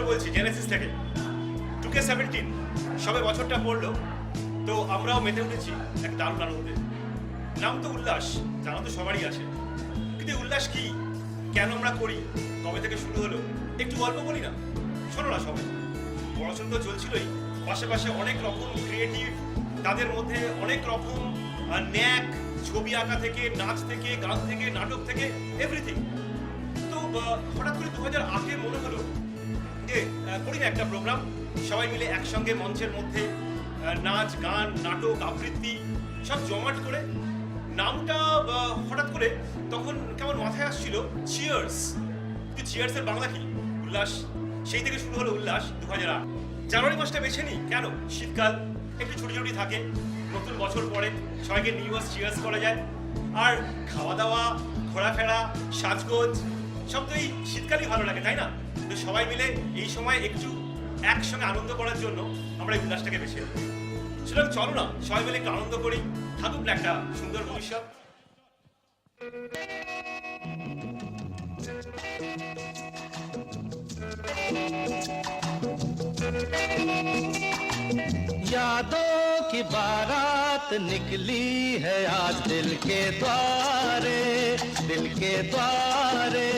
বলছি জেনেসিস থেকে 2K17 সবে বছরটা পড়লো, তো আমরাও মেতে উঠেছি এক দারুণ আনন্দে। নাম তো উল্লাস, জানা তো সবারই আছে, কিন্তু উল্লাস কি, কেন আমরা করি, কবে থেকে শুরু হলো, একটু গল্প বলি না? শোনো না সবাই। পড়াশোনা তো চলছিলই, পাশাপাশি অনেক রকম ক্রিয়েটিভ, তাদের মধ্যে অনেক রকম ন্যাক, ছবি আঁকা থেকে, নাচ থেকে, গান থেকে, নাটক থেকে, এভরিথিং। তো হঠাৎ করে 2008-এ মনে হলো যে করি না একটা প্রোগ্রাম, সবাই মিলে একসঙ্গে মঞ্চের মধ্যে নাচ, গান, নাটক, আবৃত্তি সব জমাট করে। নামটা হঠাৎ করে তখন কেমন মাথায় আসছিল, চিয়ার্স। কিন্তু চিয়ার্সের বাংলা কি? উল্লাস। সেই থেকে শুরু হলো উল্লাস 2008। জানুয়ারি মাসটা বেছে নিই কেন? শীতকাল, একটু ছুটি ছুটি থাকে, নতুন বছর পরে সবাইকে নিউ ইয়ার চিয়ার্স করা যায়। আর খাওয়া দাওয়া, ঘোরাফেরা, সাজগোজ সব তো এই শীতকালই ভালো লাগে, তাই না? তো সবাই মিলে এই সময় একটু একসঙ্গে আনন্দ করার জন্য আমরা এই উল্লাসটাকে বেছে নিই। সুতরাং চলো না সবাই মিলে একটু আনন্দ করি, থাকুক না একটা সুন্দর ভবিষ্যৎ। यादों की बारात निकली है आज दिल के द्वारे, दिल के द्वारे।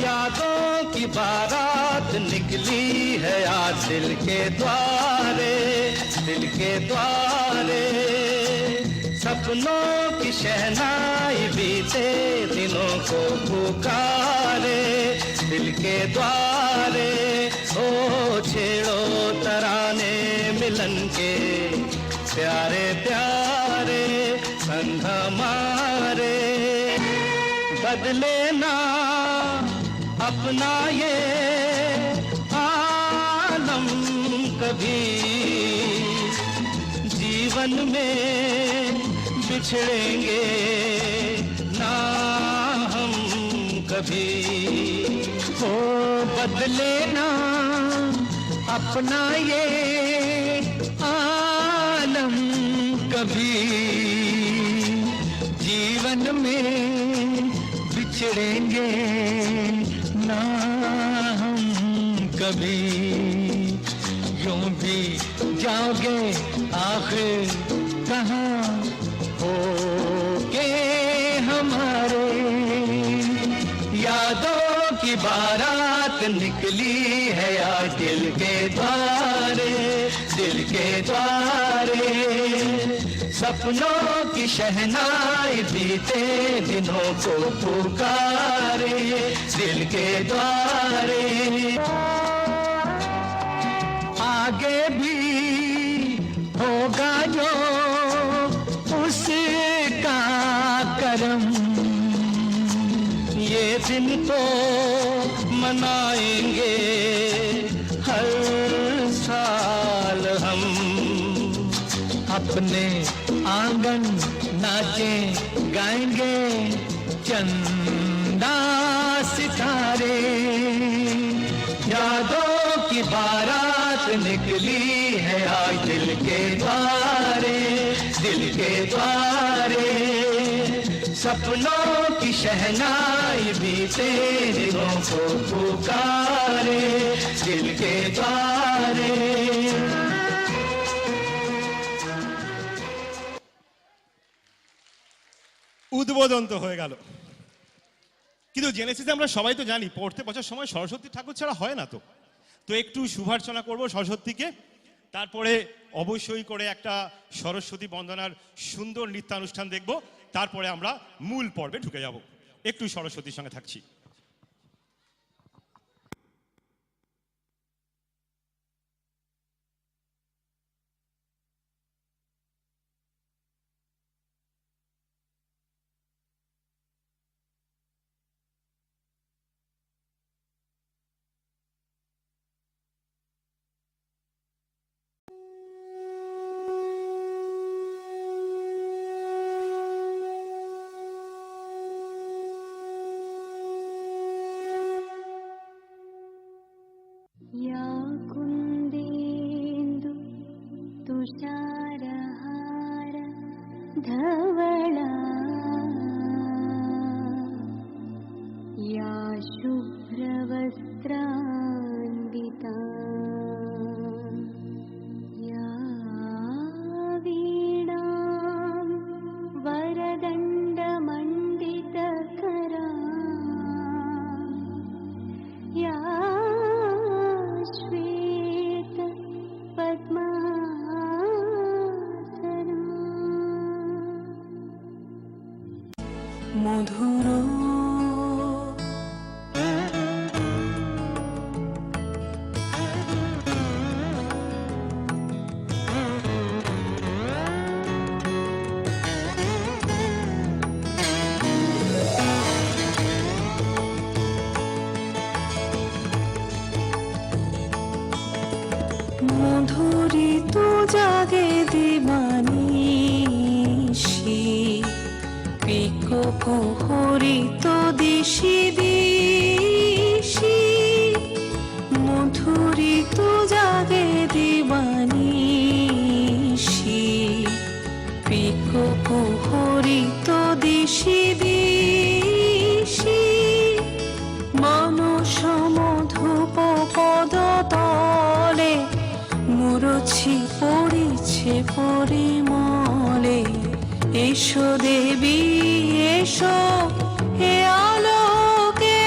यादों की बारात निकली है आज दिल के द्वारे, दिल के द्वारे। सपनों की शहनाई बीते दिनों को पुकारे, दिल के द्वारे। ओ छेड़ो तराने मिलन के, प्यारे प्यारे संग हमारे। बदले ना अपना ये आलम कभी, जीवन में बिछड़ेंगे ना हम कभी। हो बदले ना अपना ये आलम कभी, जीवन में बिछड़ेंगे ना हम कभी। यूं भी जाओगे आखिर कहाँ होके हमारे। यादों की बारात निकली है आज दिल के द्वारे, दिल के द्वारे। सपनों की शहनाई बीते दिनों को पुकारे, दिल के द्वारे। आगे भी होगा जो उसका करम, ये दिन तो मनाएंगे हर साल हम। अपने आंगन नाचे गाएंगे चंदा सितारे। यादों की बारात निकली है आज दिल के द्वारे, दिल के द्वारे। सपनों की शहनाई बीते दिनों को पुकारे, दिल के द्वारे। উদ্বোধন তো হয়ে গেল, কিন্তু জেনেসিসে আমরা সবাই তো জানি পড়তে বসার সময় সরস্বতী ঠাকুর ছাড়া হয় না। তো তো একটু শুভার্চনা করব সরস্বতীকে, তারপরে অবশ্যই করে একটা সরস্বতী বন্দনার সুন্দর নৃত্যানুষ্ঠান দেখব, তারপরে আমরা মূল পর্বে ঢুকে যাব। একটু সরস্বতীর সঙ্গে থাকছি। तुषारहार धवला या शुभ्रवस्त्रान्विता वन्दिता या वीणां वरदण्डमण्डितकरा या श्वेत पद्मासना মধুর মধুরিত জাগে দিবানিশি পিকো প্রহরিত দিশি দিশি মধুরিত জাগে দিবানিশি পিকো প্রহরিত দিশি দিশি মানস মধুপ পদতলে মুরছি পড়িছে পরিমলে এসো দেবী এসো হে আলোকে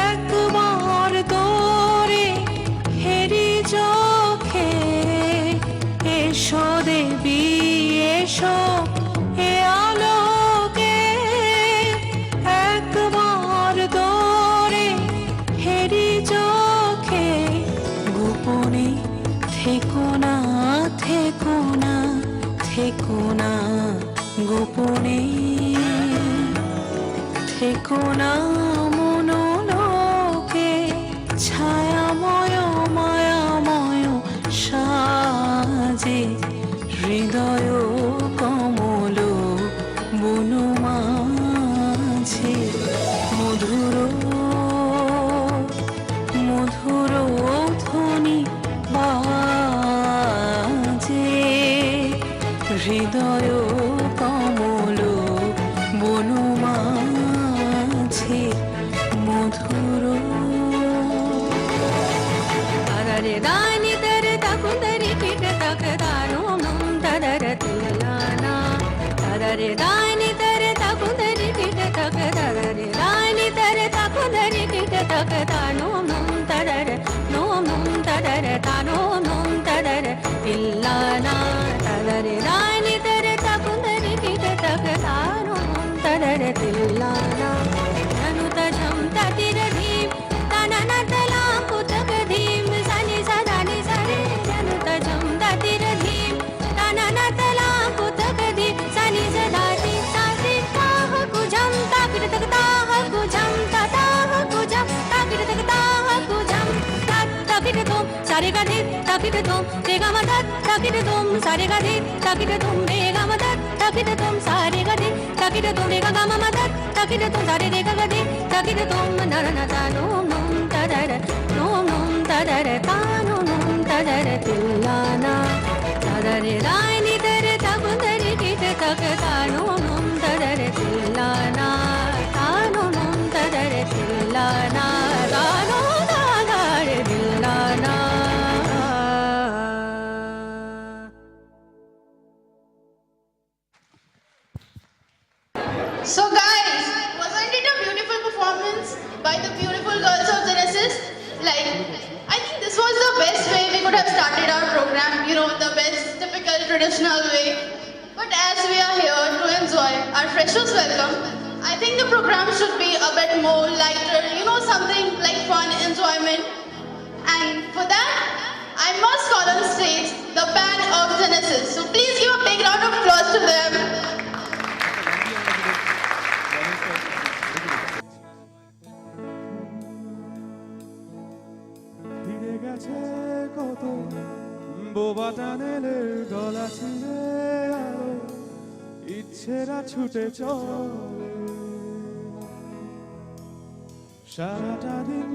একবার তোরে হেরি চোখে এসো দেবী এসো হে আলোকে একবার তোরে হেরি চোখে গোপনে থেকো না থেকো না থেকো না গোপনে থেকো না মনোলোকে ছায়াময় মায়াময় সাজে হৃদয় কমল বনমাঝে মধুর মধুর ধ্বনি বাজে হৃদয় কমল বনমাঝে মধুর তারে দানি তারে তাকুন্দরি কিট তাক দানো মম তারে তুলানা তারে দানি তারে তাকুন্দরি কিট তাক তারে দানি তারে তাকুন্দরি কিট তাক দানো মম তারে নো মম তারে তানো মম তারে ইল্লানা তারে দানি তারে তাকুন্দরি কিট তাক দানো মম তারে তিল্লানা অনুত ঝম তাতির ধীম তানানা তলা কুতক ধীম সানি সাদানি সারে অনুত ঝম তাতির ধীম তানানা তলা কুতক ধীম সানি সদাতি সাতি তাহ কুজম তাকির তক তাহ কুজম তাহ কুজম তাকির তক তাহ কুজম তাকির তুম সারে গাধি তাকির তুম রে গা মা তাকির তুম সারে গাধি তাকির তুম রে গা মা তাকির তুম সারে গাধি তাকির তুম রে গা মা মা তাকির তুম সারে রে গা গাধি তাকির তুম নরনা তানো মম তারে নো মম তারে তানো মম তারে তিল্লানা তারে রানি তারে তাকুন্দরি কিট তাক তানো মম তারে তিল্লানা তানো মম তারে তিল্লানা তানো তারে তিল্লানা So guys, wasn't it a beautiful performance by the beautiful girls of Genesis? Like, I think this was the best way we could have started our program, you know, the best typical traditional way. But as we are here to enjoy our freshers welcome, I think the program should be a bit more lighter, you know, something like fun, enjoyment. And for that, I must call on stage the band of Genesis. So please give a big round of applause to them. ফিরে গেছে কত বোবা টানেলের গলা ছিঁড়ে আরো ইচ্ছেরা ছুটে চলে সারাটা দিন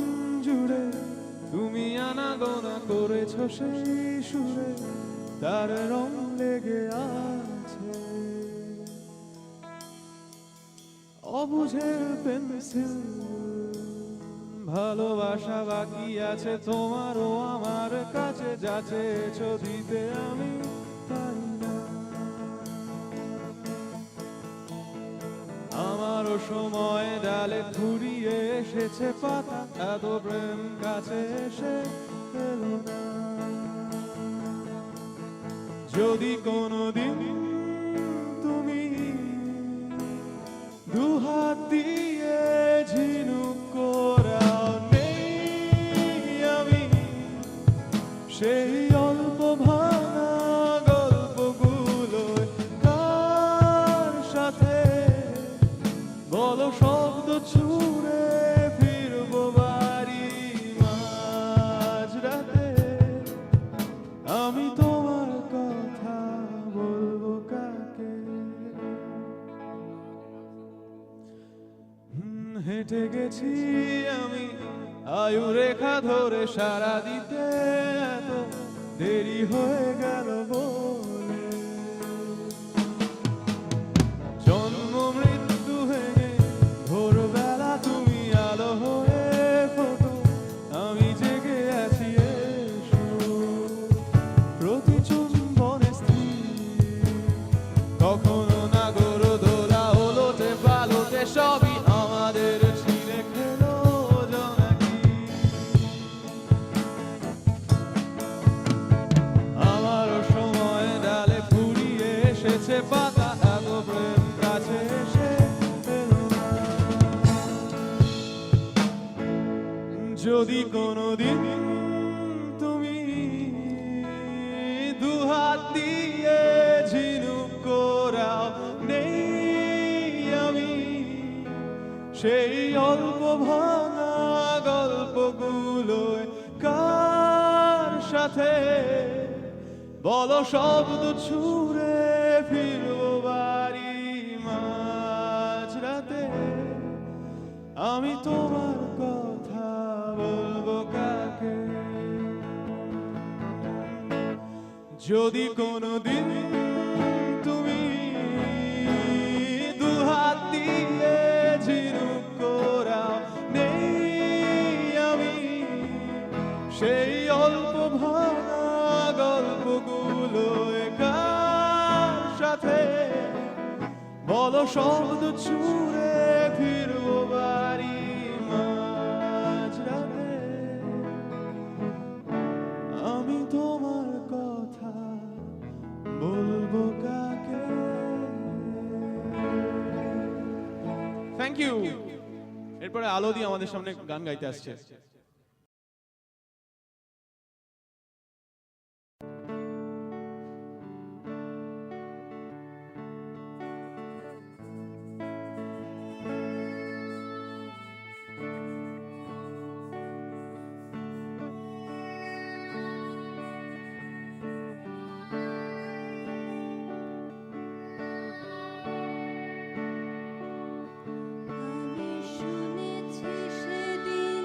জুড়ে তুমি আনাগোনা করেছো সেই সুরে তার রং লেগে আছে অবুঝের পেন্সিল ভালোবাসা বাকি আছে তোমারও আমার কাছে, যা চেয়েছো দিতে আমি পারি না। আমারও সময় ডালে ফুরিয়ে এসেছে পাতা, এত প্রেম কাছে এসে এলো না। যদি কোনোদিন তুমি দুহাত দিয়ে ঝিনুক করাও, নেই আমি সেই অল্প ভাঙা গল্পগুলো কার সাথে বলো শব্দ ছুড়ে ফিরবো বাড়ি মাঝরাতে। আমি তোমার কথা বলবো কাকে? হেঁটে গেছি আমি আয়ু রেখা ধরে, সারা দিতে এত দেরি হয়ে গেল বলে। জন্ম মৃত্যু ভেঙে ভোরবেলা তুমি আলো হয়ে ফোটো, আমি জেগে আছি এসো প্রতি চুম্বনে স্থির। কখনো নাগর দোলা ওলটে পালটে সবই আমাদের ছিঁড়ে খেলো জোনাকি। আমারও সময় ডালে ফুরিয়ে এসেছে পাতা, এত প্রেম কাছে এসে এলো না। যদি কোনোদিন তুমি দুহাত দিয়ে ঝিনুক করাও, নেই আমি সেই অল্প ভাঙা গল্পগুলো কার সাথে বলো শব্দ ছুড়ে ফিরবো বাড়ি মাঝরাতে। আমি তোমার কথা বলবো কাকে? যদি কোনোদিন তুমি দুহাত দিয়ে ঝিনুক করাও, নেই আমি সেই অল্প ভাঙা গল্পগুলো কার সাথে বলো শব্দ ছুড়ে ফিরবো বাড়ি মাঝরাতে। আমি তোমার কথা বলবো কাকে? Thank you. এরপরে আলোদি আমাদের সামনে গান গাইতে আসছে। আমি শুনেছি সেদিন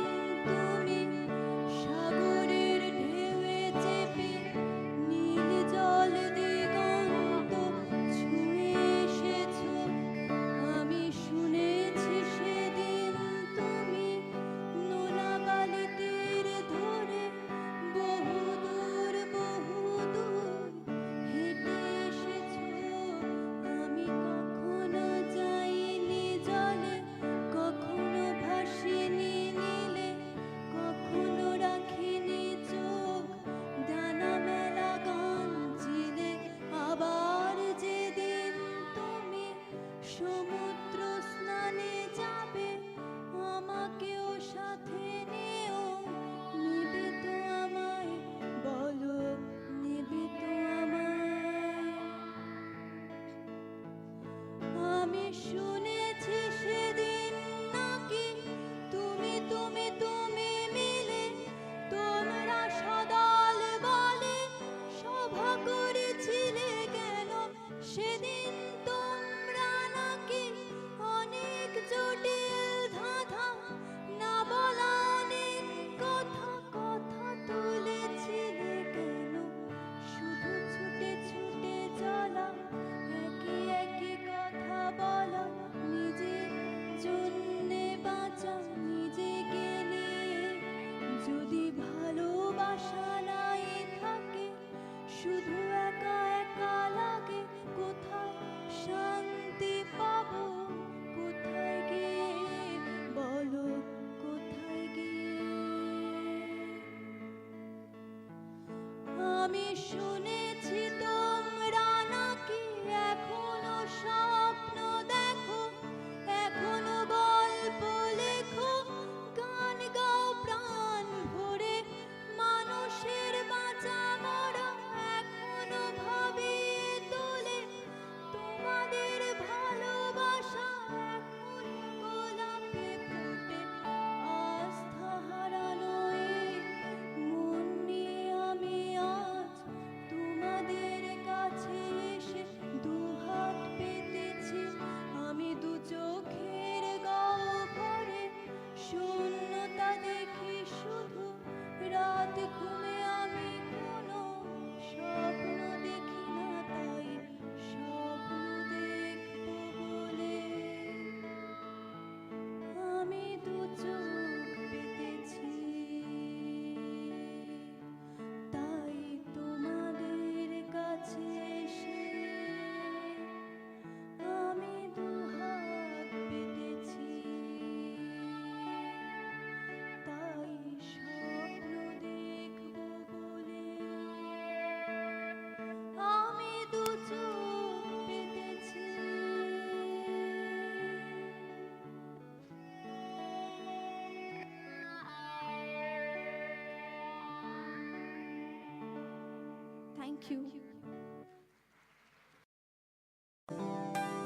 থ্যাংক ইউ।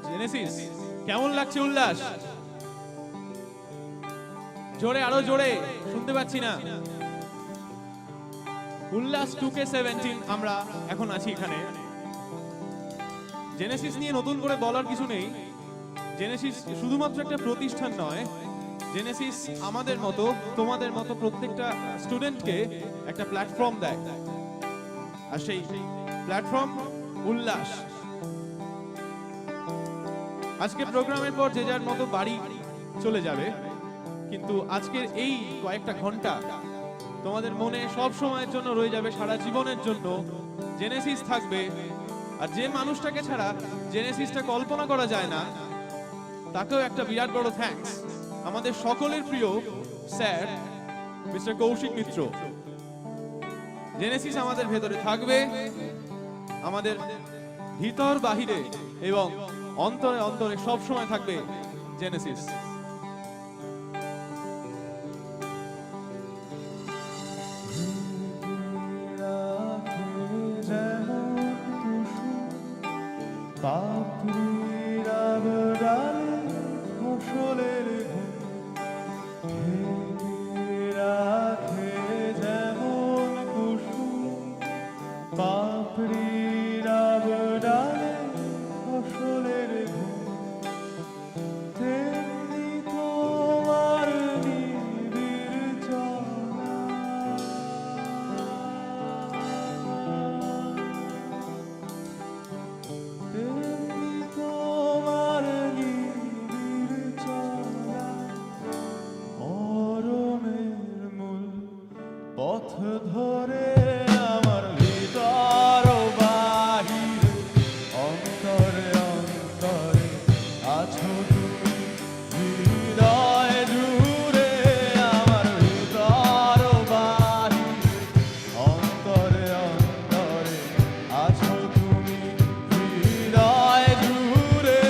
জেনেসিস কেমন লাগছে উল্লাস? জোরে, আরো জোরে, শুনতে পাচ্ছি না। উল্লাস 2K17 আমরা এখন আছি এখানে। জেনেসিস নিয়ে নতুন করে বলার কিছু নেই। জেনেসিস শুধুমাত্র একটা প্রতিষ্ঠান নয়, জেনেসিস আমাদের মতো, তোমাদের মতো প্রত্যেকটা স্টুডেন্টকে একটা প্ল্যাটফর্ম দেয়, আর সেই প্ল্যাটফর্ম উল্লাস। আজকে প্রোগ্রামের পর যে যার মতো বাড়ি চলে যাবে, কিন্তু আজকের এই কয়েকটা ঘন্টা তোমাদের মনে সব সময়ের জন্য রয়ে যাবে, সারা জীবনের জন্য জেনেসিস থাকবে। আর যে মানুষটাকে ছাড়া জেনেসিসটা কল্পনা করা যায় না, তাকেও একটা বিরাট বড় থ্যাঙ্কস। আমাদের সকলের প্রিয় স্যার মিস্টার কৌশিক মিত্র। জেনেসিস আমাদের ভেতরে থাকবে, আমাদের ভিতর বাহিরে এবং অন্তরে অন্তরে সব সময় থাকবে জেনেসিস। পথ ধরে আমার ভিতর বাহিরে অন্তরে অন্তরে আছো তুমি, হৃদয় জুড়ে আমার ভিতর বাহিরে অন্তরে অন্তরে আছো তুমি, হৃদয় জুড়ে।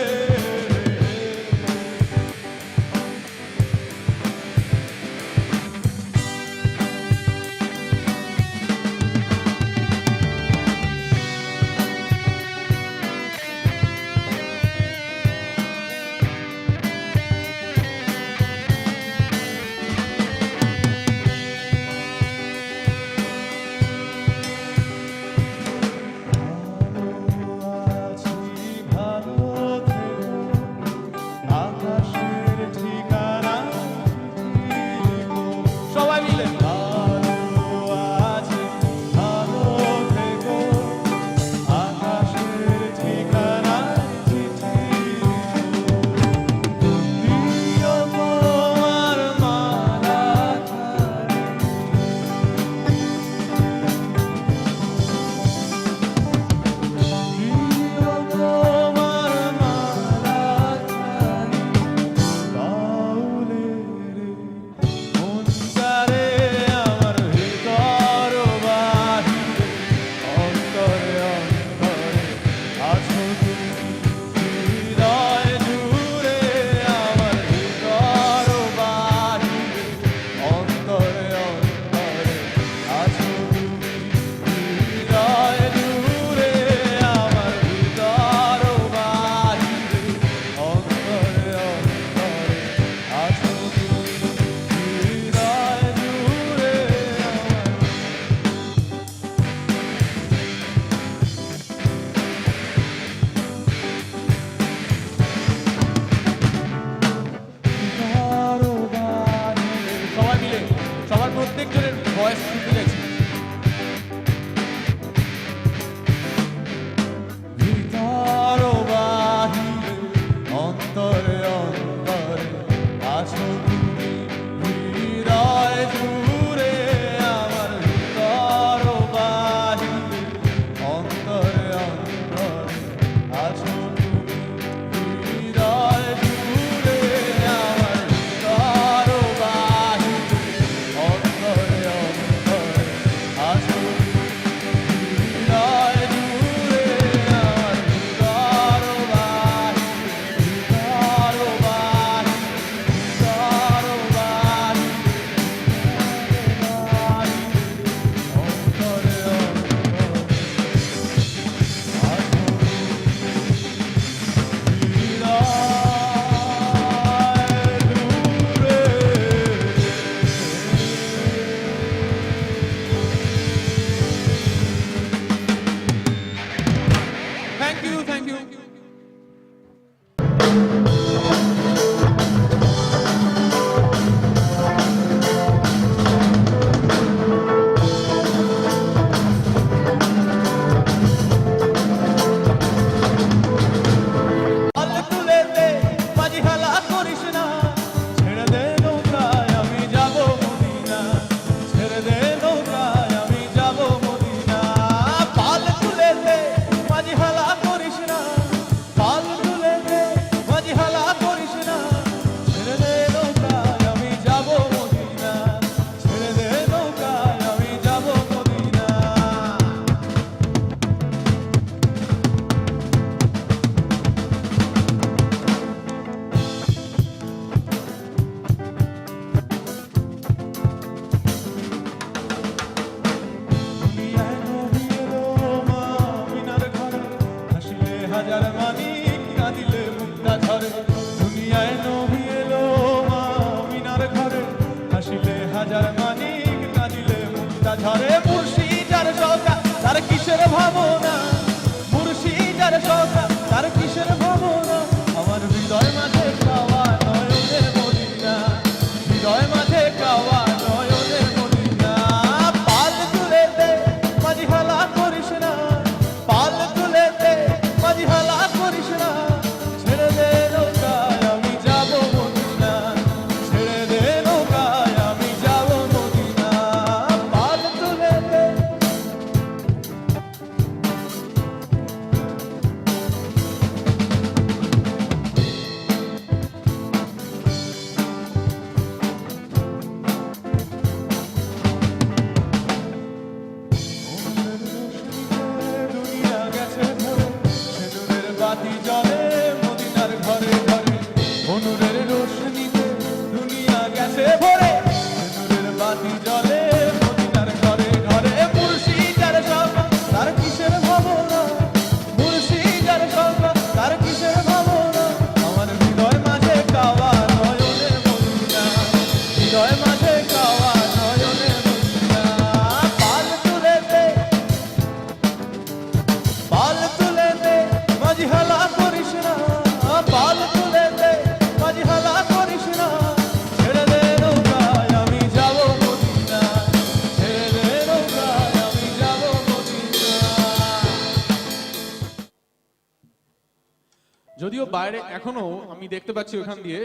বাইরে এখনো আমি দেখতে পাচ্ছি ওখান দিয়ে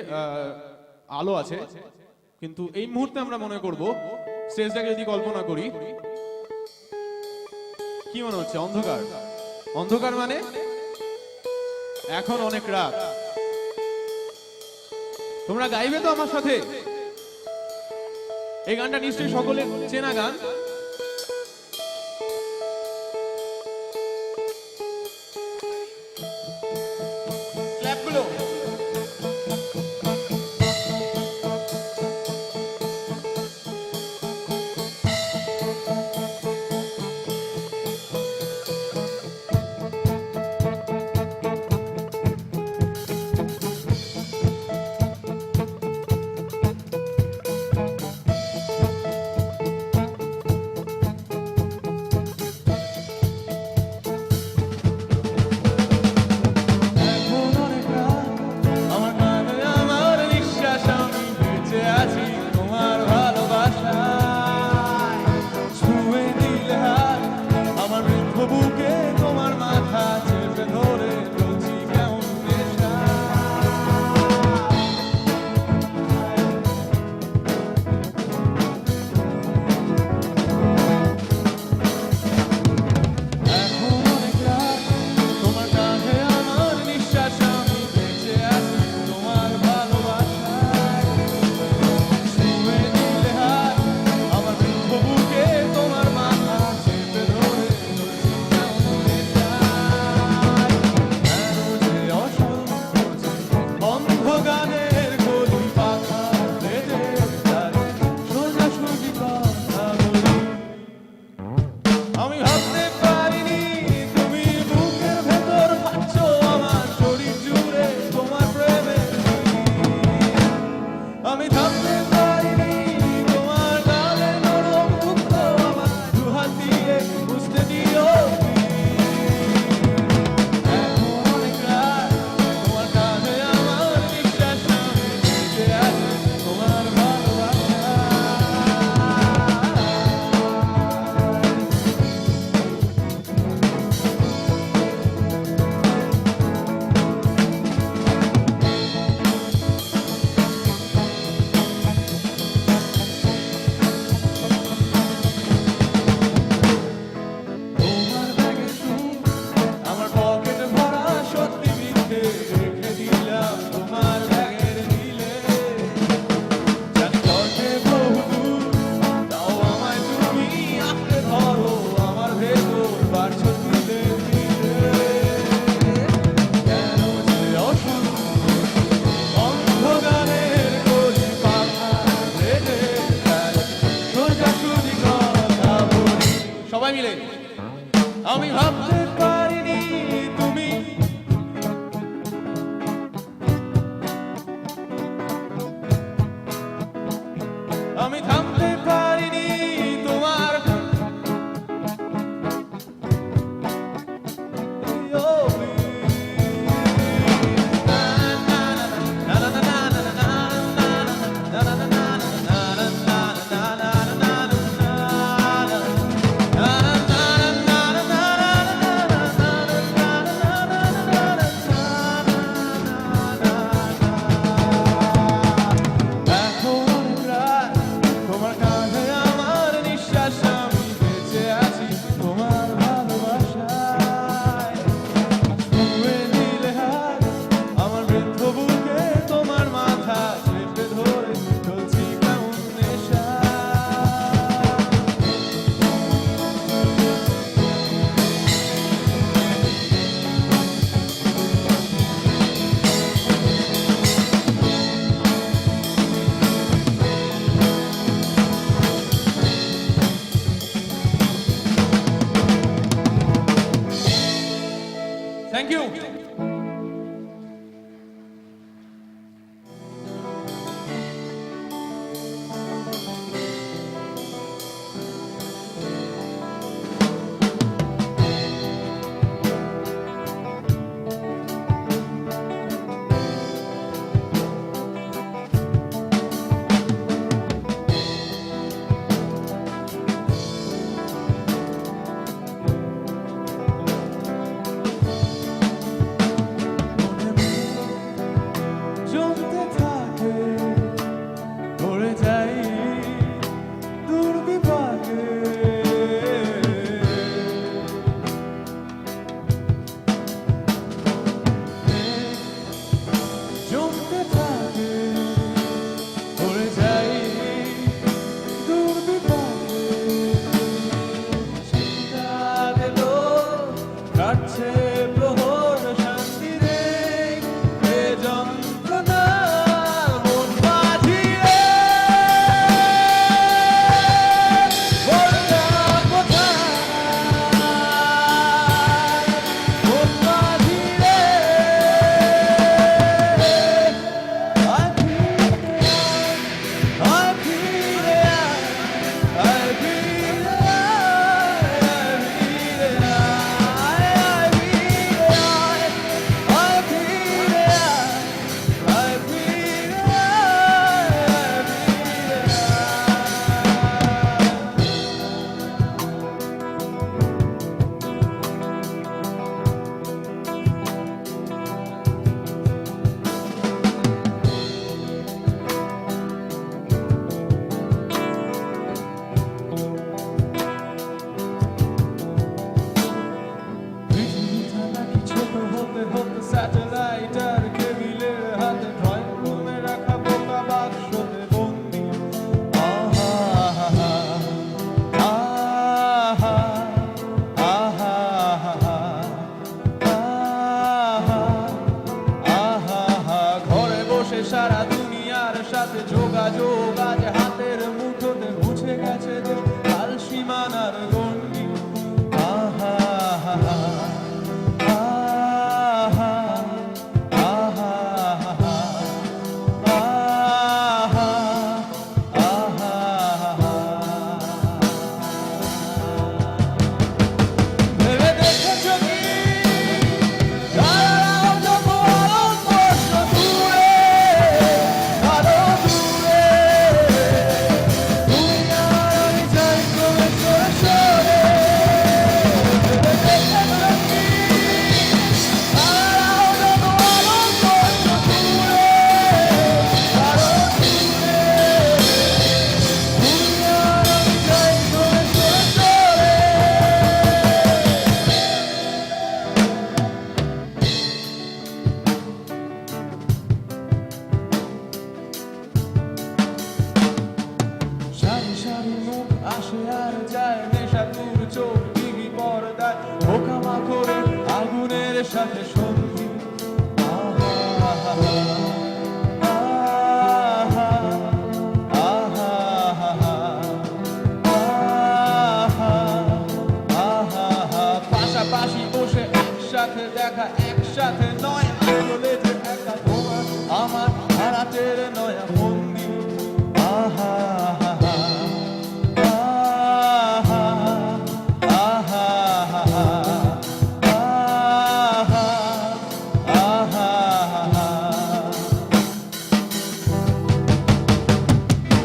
আলো আছে, কিন্তু এই মুহূর্তে আমরা মনে করব স্টেজটাকে যদি কল্পনা করি, কি মনে হচ্ছে? অন্ধকার। অন্ধকার মানে এখন অনেক রাত। তোমরা গাইবে তো আমার সাথে? এই গানটা নিশ্চয়ই সকলের চেনা গান। ক্ল্যাপগুলো। আমি ভাবতে পারিনি তুমি আমি থামতে পারিনি তোমার তোমার আসে আর যায় নেশা দূর চোখ টিভি পর্দায় ওকামা করে আগুনের সাথে সঙ্গী পাশাপাশি বসে একসাথে দেখা একসাথে নয় আসলে যে একা তোমার আমার হারাতের নয়া বন্দি আহা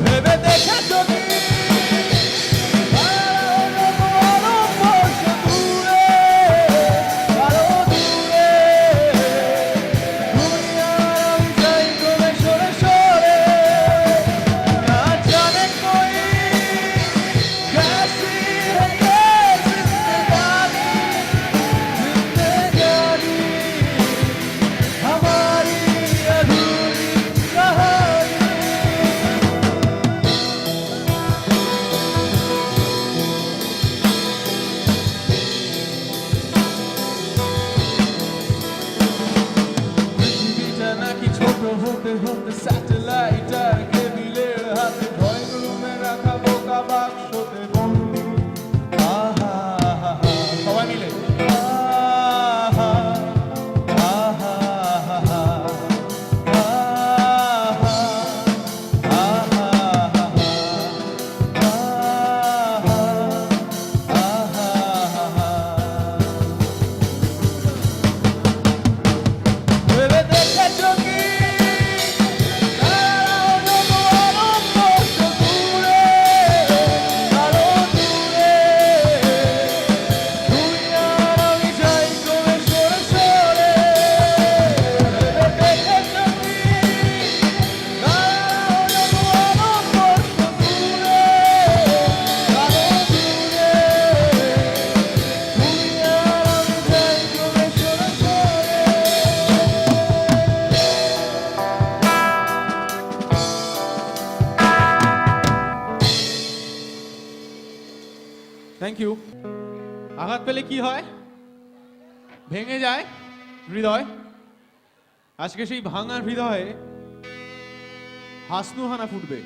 ভেবে দেখেছো কি হতে হতে স্যাটেলাইট আর কেবিলের হাতে ড্রয়িং রুমে রাখা বোকা বাক্সতে বন্দি আহা সবাই মিলে আহা আহা আহা ভেবে দেখেছো কি থ্যাংক ইউ আঘাত পেলে কি হয় ভেঙে যায় হৃদয় আজকে সেই ভাঙার হৃদয়ে হাসনুহানা ফুটবে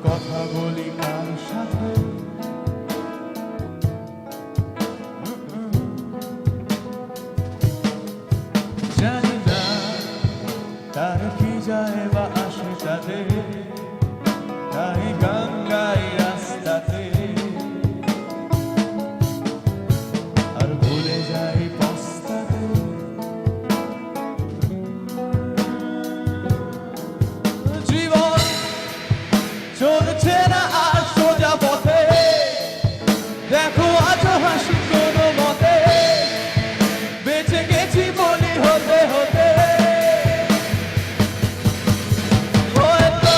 কথা বলি কার সাথে জানি না তার কি যায় বা আসে তাতে তাই গান গাই রাস্তাতে আর ভুলে যাই পস্তাতে জীবন চলছে না আর সোজা পথে দেখো আজ হাসি কোনো মতে বেঁচে গেছি বলি হতে হতে হয়তো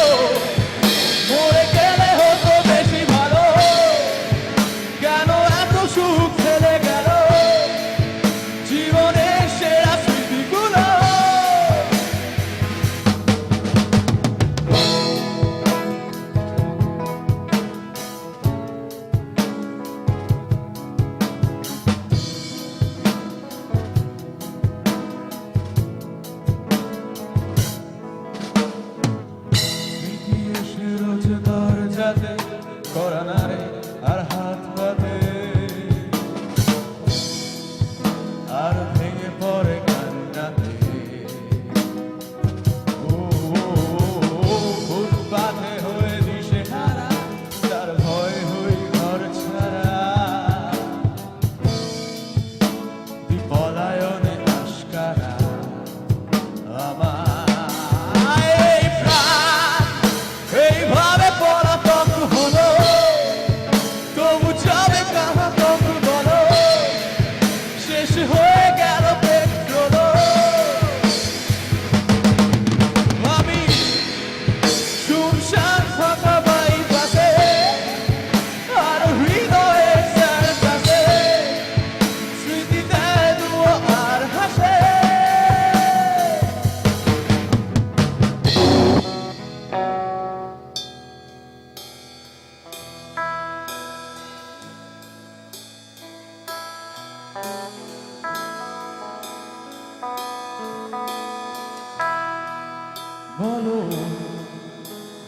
বলো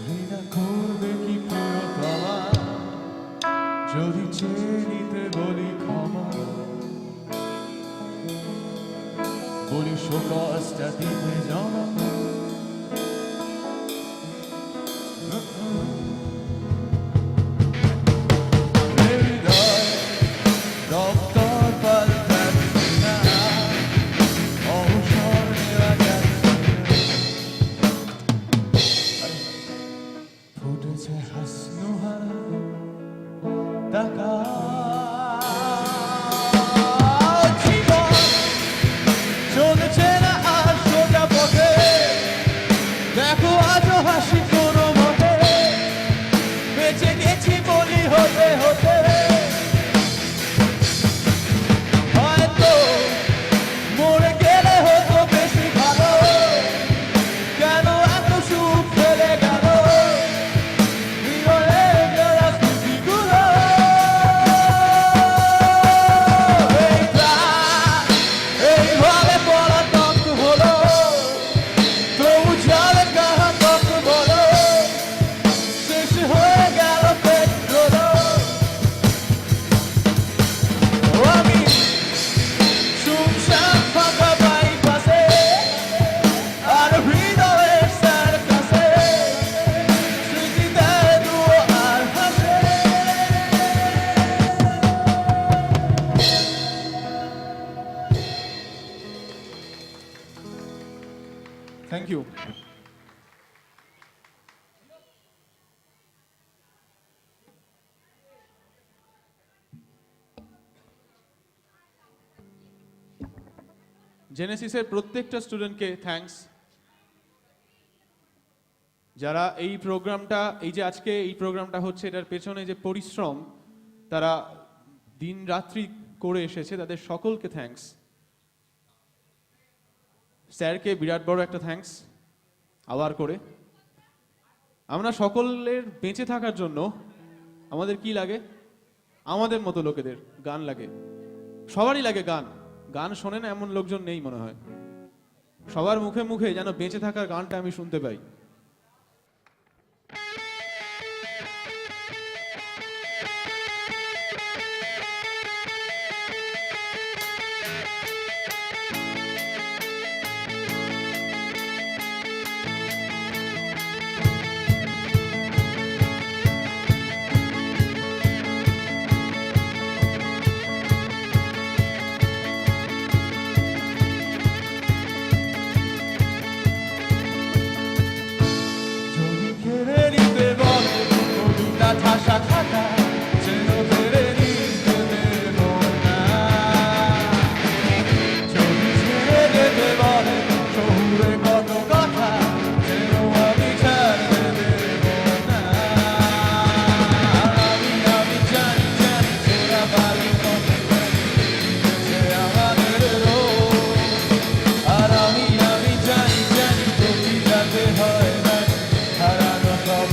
ঘৃণা করবে কি প্রিয়তমা যদি চেয়ে নিতে বলি ক্ষমা বলি শোকসটা দিতে জমা হৃদয় দপ্তর পাল্টাচ্ছে না অবসর নেওয়া যাচ্ছে ফুটেছে হাসনুহারা তাকা জীবন চলছে না আর সোজা পথে দেখো আজও হাসি কোনো মতে বেঁচে গেছি বলি হতে হতে হয়তো মরে গেলে হতো বেশি ভালো কেন এত সুখ ফেলে গেল হৃদয়ের যারা স্মৃতিগুলো এই প্রাণ এইভাবে পলাতক হলো তবু জলে ঘাতক বলো শেষ হয়ে গেল পেট্রোল আমি শুনশান ফাঁকা বাইপাসে আর হৃদয়ের সার্কাসে স্মৃতিতে দুয়ো আর হাসে থ্যাংক ইউ জেনেসিসের প্রত্যেকটা স্টুডেন্টকে থ্যাঙ্কস যারা এই প্রোগ্রামটা এই যে আজকে এই প্রোগ্রামটা হচ্ছে এটার পেছনে যে পরিশ্রম তারা দিন রাত্রি করে এসেছে তাদের সকলকে থ্যাঙ্কস স্যারকে বিরাট বড় একটা থ্যাঙ্কস আবার করে আমরা সকলের বেঁচে থাকার জন্য আমাদের কি লাগে আমাদের মতো লোকেদের গান লাগে সবারই লাগে গান গান শোনে না এমন লোকজন নেই মনে হয় সবার মুখে মুখে যেন বেঁচে থাকার গানটা আমি শুনতে পাই যদি কেড়ে নিতে বলে কবিতা ঠাসা খাতা যেন কেড়ে নিতে দেব না যদি ছেড়ে যেতে বলে শহুরে কত কথা যেন আমি ছাড়তে দেব না আমি জানি জানি ছোড়া বাড়ি কত সে আমাদের রোগ আর আমি জানি জানি প্রতি যাতে হয় না হারানো সব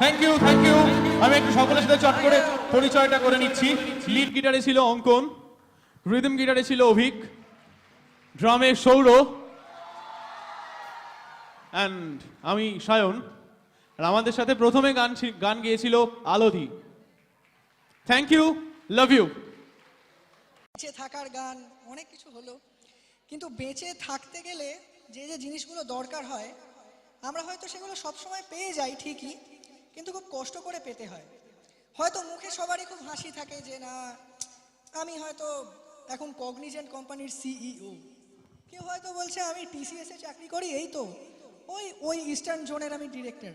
থ্যাংক ইউ আমি একটু সকলের সাথে চট করে পরিচয়টা করে নিচ্ছি। লিড গিটারে ছিল অঙ্কন, রিদম গিটারে ছিল অভিক, ড্রামে সৌর, অ্যান্ড আমি সায়ন। আর আমাদের সাথে প্রথমে গান গেয়েছিল আলোধি। Thank you, love you. বেঁচে থাকার গান অনেক কিছু হলো, কিন্তু বেঁচে থাকতে গেলে যে যে জিনিসগুলো দরকার হয় আমরা হয়তো সেগুলো সবসময় পেয়ে যাই ঠিকই, কিন্তু খুব কষ্ট করে পেতে হয়। হয়তো মুখে সবারই খুব হাসি থাকে যে না আমি হয়তো এখন কগনিজেন্ট কোম্পানির সিইও, কেউ হয়তো বলছে আমি টিসিএস এ চাকরি করি, এই তো ওই ইস্টার্ন জোনের আমি ডিরেক্টর।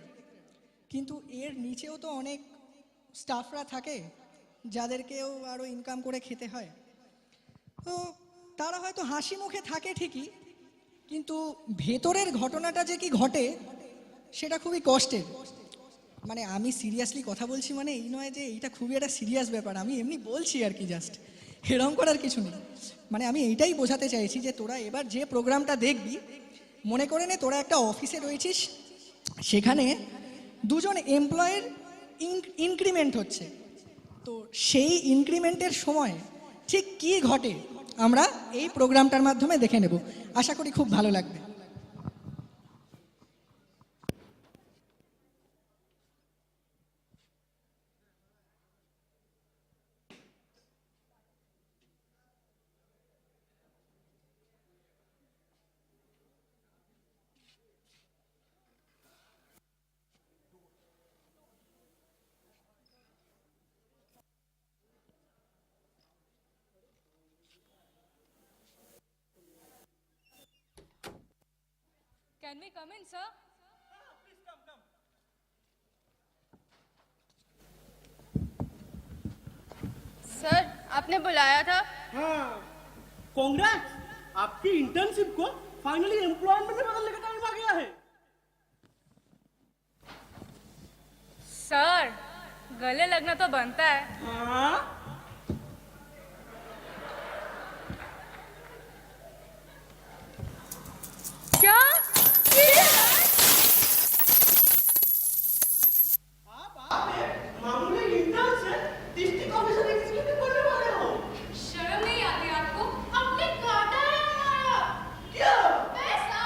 কিন্তু এর নিচেও তো অনেক স্টাফরা থাকে যাদেরকেও আরও ইনকাম করে খেতে হয়। তো তারা হয়তো হাসি মুখে থাকে ঠিকই, কিন্তু ভেতরের ঘটনাটা যে কি ঘটে সেটা খুবই কষ্টের। মানে আমি সিরিয়াসলি কথা বলছি, মানে এই নয় যে এইটা খুবই একটা সিরিয়াস ব্যাপার, আমি এমনি বলছি আর কি, জাস্ট এরকম করার কিছু নেই। মানে আমি এইটাই বোঝাতে চাইছি যে তোরা এবার যে প্রোগ্রামটা দেখবি মনে করে নে তোরা একটা অফিসে রয়েছিস, সেখানে দুজন এমপ্লয়ের ইনক্রিমেন্ট হচ্ছে। তো সেই ইনক্রিমেন্টের সময় ঠিক কী ঘটে আমরা এই প্রোগ্রামটার মাধ্যমে দেখে নেব। আশা করি খুব ভালো লাগবে। Can we come in, sir? Sir आपने बुलाया था? हाँ, कांग्रेस, आपकी इंटर्नशिप को फाइनली एम्प्लॉयमेंट में बदलने का टाइम आ गया है। सर गले लगना तो बनता है। हाँ? क्या? मामूली इंटर्न से डिस्ट्रिक्ट ऑफिसर एग्जीक्यूटिव बनने वाले हो। शर्म नहीं आती आपको? आपने काटा है हमारा क्या? पैसा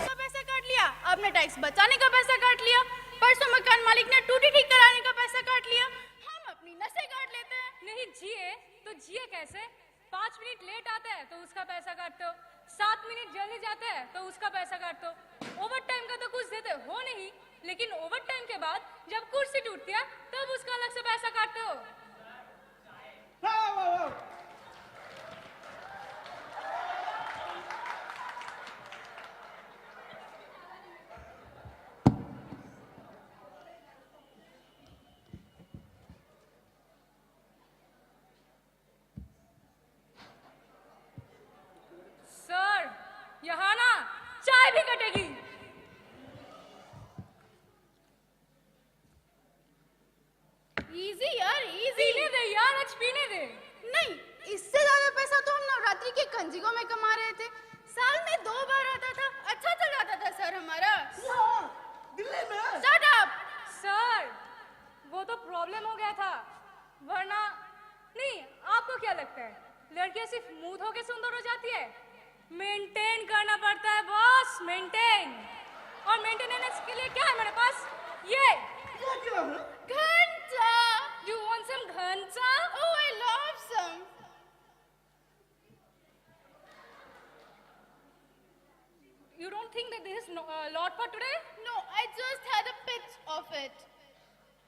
का पैसा काट लिया, आपने टैक्स बचाने का पैसा काट लिया, परसों मकान मालिक ने टूटी ठीक कराने का पैसा काट लिया, हम अपनी नसें काट लेते हैं। नहीं जिए तो जिए कैसे? 5 मिनट लेट आते हैं तो उसका पैसा काटते हो, 7 मिनट जल्दी जाते हैं तो उसका पैसा काटते हो। ओवर टाइम का तो कुछ देते हो नहीं, लेकिन ओवर टाइम के बाद जब कुर्सी टूटती है तब उसका अलग से पैसा काटते हो। वाह, वाह, वाह। सर यहाँ ना चाय भी कटेगी। इजी यार इजी। पीने दे यार, आज पीने दे। नहीं, इससे ज्यादा पैसा तो हम नवरात्रि के कंजिकों में कमा रहे थे। साल में 2 बार आता था, अच्छा चल जाता था सर हमारा। हाँ, दिल्ली में। Shut up. सर वो तो प्रॉब्लम हो गया था, वरना नहीं। आपको क्या लगता है लड़कियां सिर्फ मुंह धो के सुंदर हो जाती है? मेंटेन करना पड़ता है बॉस, मेंटेन। और मेंटेनेंस के लिए क्या है मेरे पास? ये क्या क्या है? घंटा। यू वांट सम घंटा? Oh, I love some. You don't think that this is lot for today? No, I just had a pitch of it.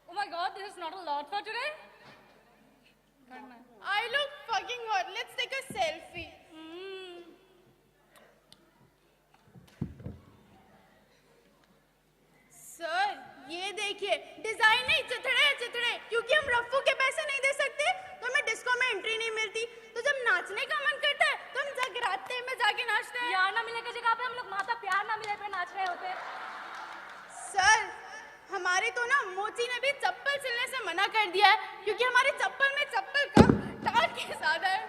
Oh my god, this is not a lot for today. I look fucking hot. Let's take a selfie. Sir ये देखिए design नहीं, चिथड़े चिथड़े। क्योंकि हम रफ्फू के पैसे नहीं दे सकते तो हमें डिस्को में एंट्री नहीं मिलती, तो जब नाचने का मन करता है तो हम जगराते में जाके नाचते हैं। प्यार ना मिले की जगह पे हम लोग माता प्यार ना मिले पे नाच रहे होते। सर हमारे तो ना मोची ने भी चप्पल सिलने से मना कर दिया है, क्योंकि हमारे चप्पल में चप्पल कम टाल के ज्यादा है।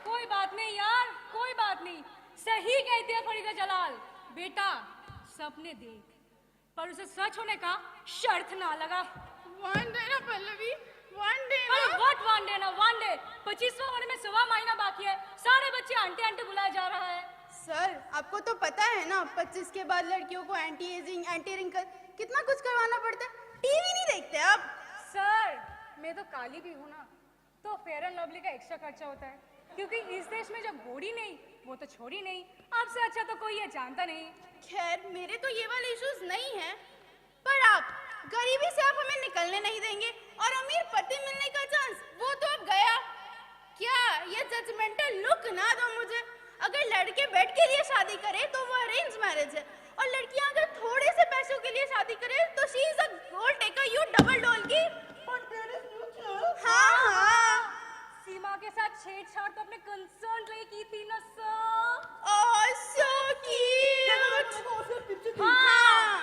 कोई बात नहीं यार, कोई बात नहीं। सही कहती है फरीदा जलाल, बेटा सपने देख, पर उसे सच होने का शर्त ना लगा। One day ना पल्लवी, one day अरे ना। व्हाट वन डे ना वन डे, 25वां होने में 1.25 महीना बाकी है। सारे बच्चे आंटी आंटी बुलाया जा रहा है। सर आपको तो पता है ना 25 के बाद लड़कियों को एंटी एजिंग, एंटी रिंकल कितना कुछ करवाना पड़ता है। टीवी नहीं देखते आप। सर मैं तो काली भी हूँ ना, तो फेयर एंड लवली का एक्स्ट्रा खर्चा होता है, क्योंकि इस देश में जब गोरी नहीं वो तो छोड़ी नहीं। आपसे अच्छा तो कोई ये जानता नहीं। खैर मेरे तो ये वाले इश्यूज नहीं हैं, पर आप गरीबी से आप हमें निकलने नहीं देंगे और अमीर पति मिलने का चांस वो तो अब गया। क्या ये जजमेंटल लुक ना दो मुझे। अगर लड़के बेड के लिए शादी करे तो वो अरेंज मैरिज है, और लड़कियां अगर थोड़े से पैसों के लिए शादी करे तो she is a gold taker U double डोल की। हाँ हाँ सीमा के साथ छेड़छाड़ तो अपने कंसर्न लिए की थी ना सर। ओह सो क्यूट। हाँ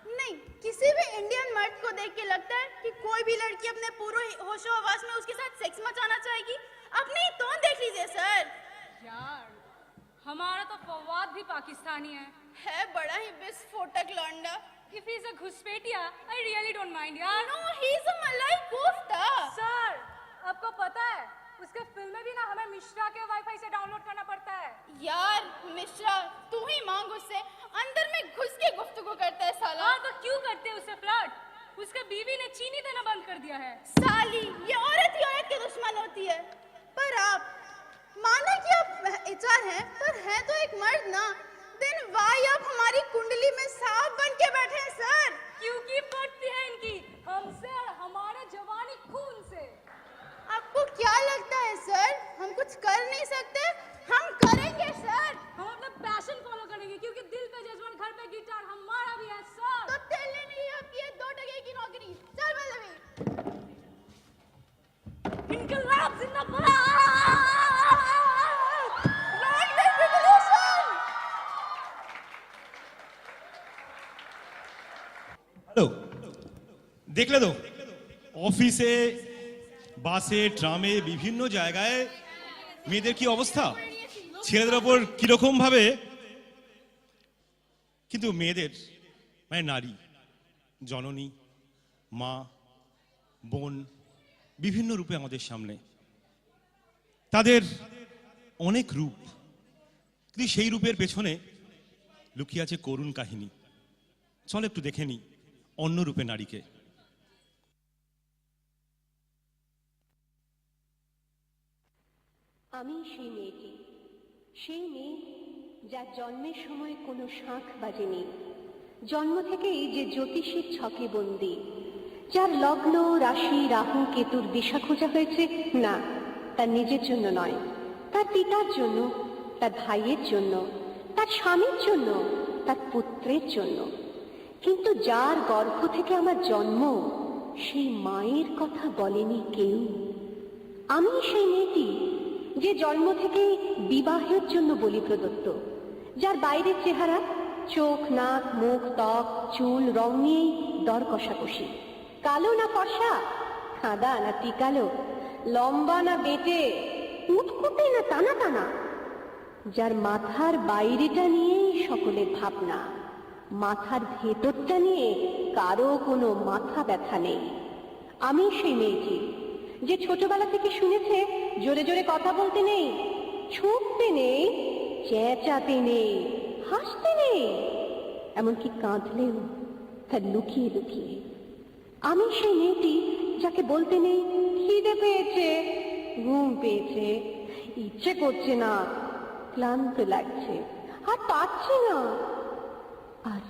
नहीं, किसी भी इंडियन मर्द को देख के लगता है कि कोई भी लड़की अपने पूरे होशो हवास में उसके साथ सेक्स मचाना चाहेगी। अपनी टोन देख लीजिए सर। यार हमारा तो फवाद भी पाकिस्तानी है बड़ा ही विस्फोटक लौंडा। If he's a घुसपैठिया, I really don't mind यार। No, he's a मलाई कोफ्ता। सर आपको पता है उसके फिल्में भी ना हमें मिश्रा के वाईफाई से डाउनलोड करना पड़ता है। यार मिश्रा तू ही मांग उससे, अंदर में घुस के गुफ्तगू करता है साला। हाँ तो क्यों करते हैं उससे फ्लर्ट? उसके बीवी ने चीनी देना बंद कर दिया है। साली ये औरत ही औरत के दुश्मन होती है। पर आप माना कि आप एचआर हैं, पर हैं तो एक मर्द ना। देन वाई आप हमारी कुंडली में सांप बन के बैठे हैं सर? क्योंकि पड़ती है इनकी हमसे और हमारे जवानी खून से। आपको क्या लगता है सर हम कुछ कर नहीं सकते? हम करेंगे सर। हम अपना पैशन फॉलो करेंगे, क्योंकि दिल पे जजमान, घर पे गिटार हमारा भी है सर। तो तेले नहीं आपकी 2 टके की नौकरी। चल पल्लवी। इनकलाब जिंदाबाद। হ্যালো, দেখলে তো অফিসে, বাসে, ট্রামে, বিভিন্ন জায়গায় মেয়েদের কি অবস্থা, ছেলেদের ওপর কিরকম ভাবে। কিন্তু মেয়েদের মানে নারী, জননী, মা, বোন বিভিন্ন রূপে আমাদের সামনে। তাদের অনেক রূপ, কিন্তু সেই রূপের পেছনে লুকিয়ে আছে করুণ কাহিনী। চল একটু দেখে নি অন্য রূপে নারীকে। আমি সেই মেয়েটি, সেই মেয়ে যার জন্মের সময় কোনো শাঁখ বাজেনি, জন্ম থেকেই যে জ্যোতিষীর ছকে বন্দী, যার লগ্ন, রাশি, রাহু, কেতুর দিশা খোঁজা হয়েছে না তার নিজের জন্য নয়, তার পিতার জন্য, তার ভাইয়ের জন্য, তার স্বামীর জন্য, তার পুত্রের জন্য। কিন্তু যার গর্ভ থেকে আমার জন্ম সেই মায়ের কথা বলেনি কেউ। আমি সেই মেয়েটি যে জন্ম থেকে বিবাহের জন্য বলি প্রদত্ত, যার বাইরের চেহারা, চোখ, নাক, মুখ, ত্বক, চুল, রং নিয়েই দর কষাকষি। কালো না ফর্সা, সাদা না টিকালো, লম্বা না বেটে, উটকুটে না টানা টানা, যার মাথার বাইরেটা নিয়েই সকলের ভাবনা, মাথার ভেতরটা নিয়ে কারো কোনো মাথা ব্যথা নেই। আমি সেই মেয়েটি যে ছোটবেলা থেকে শুনেছে জোরে জোরে কথা বলতে নেই, ছুটতে নেই, চেঁচাতে নেই, হাসতে নেই, এমনকি কাঁদলেও তা লুকিয়ে লুকিয়ে। আমি সেই মেয়েটি যাকে বলতে নেই খিদে পেয়েছে, ঘুম পেয়েছে, ইচ্ছে করছে না, ক্লান্ত লাগছে, আর পারছি না, আর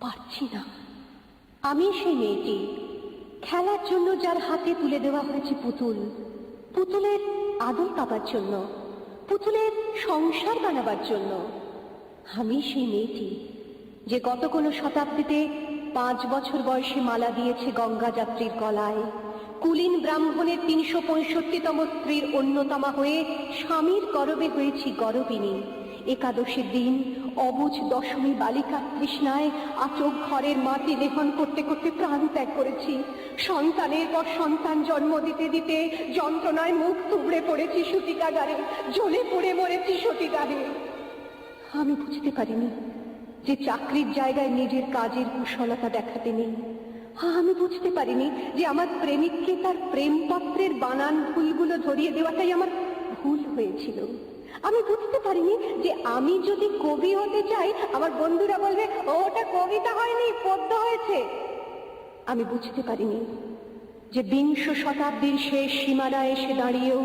পারছি না। আমি সেই মেয়েটি খেলার জন্য যার হাতে তুলে দেওয়া হয়েছে পুতুল, পুতুলের আদর পাবার জন্য, পুতুলের সংসার বানাবার জন্য। আমি সেই মেয়েটি যে গত কোনো শতাব্দীতে 5 বছর বয়সে মালা দিয়েছে গঙ্গা যাত্রীর গলায়, কুলীন ব্রাহ্মণের 365তম স্ত্রীর অন্যতমা হয়ে স্বামীর গরবে হয়েছি গরবিনী। একাদশীর দিন অবুঝ দশমী বালিকার তৃষ্ণায় আচক ঘরের মাটি লেহন করতে করতে প্রাণ ত্যাগ করেছি। সন্তানের পর সন্তান জন্ম দিতে দিতে যন্ত্রণায় মুখ তুবড়ে পড়েছি সূতিকাগারে, জ্বলে পুড়ে মরেছি সতীদাহে। আমি বুঝতে পারিনি যে চাকরির জায়গায় নিজের কাজের কুশলতা দেখাতে নেই। আমি বুঝতে পারিনি যে আমার প্রেমিককে তার প্রেমপত্রের বানান ভুলগুলো ধরিয়ে দেওয়াটাই আমার ভুল হয়েছিল। আমি বুঝতে পারিনি যে আমি যদি কবি হতে চাই আমার বন্ধুরা বলবে ওটা কবিতা হয়নি, পদ্য হয়েছে। আমি বুঝতে পারিনি যে বিংশ শতাব্দীর শেষ সীমানায় এসে দাঁড়িয়েও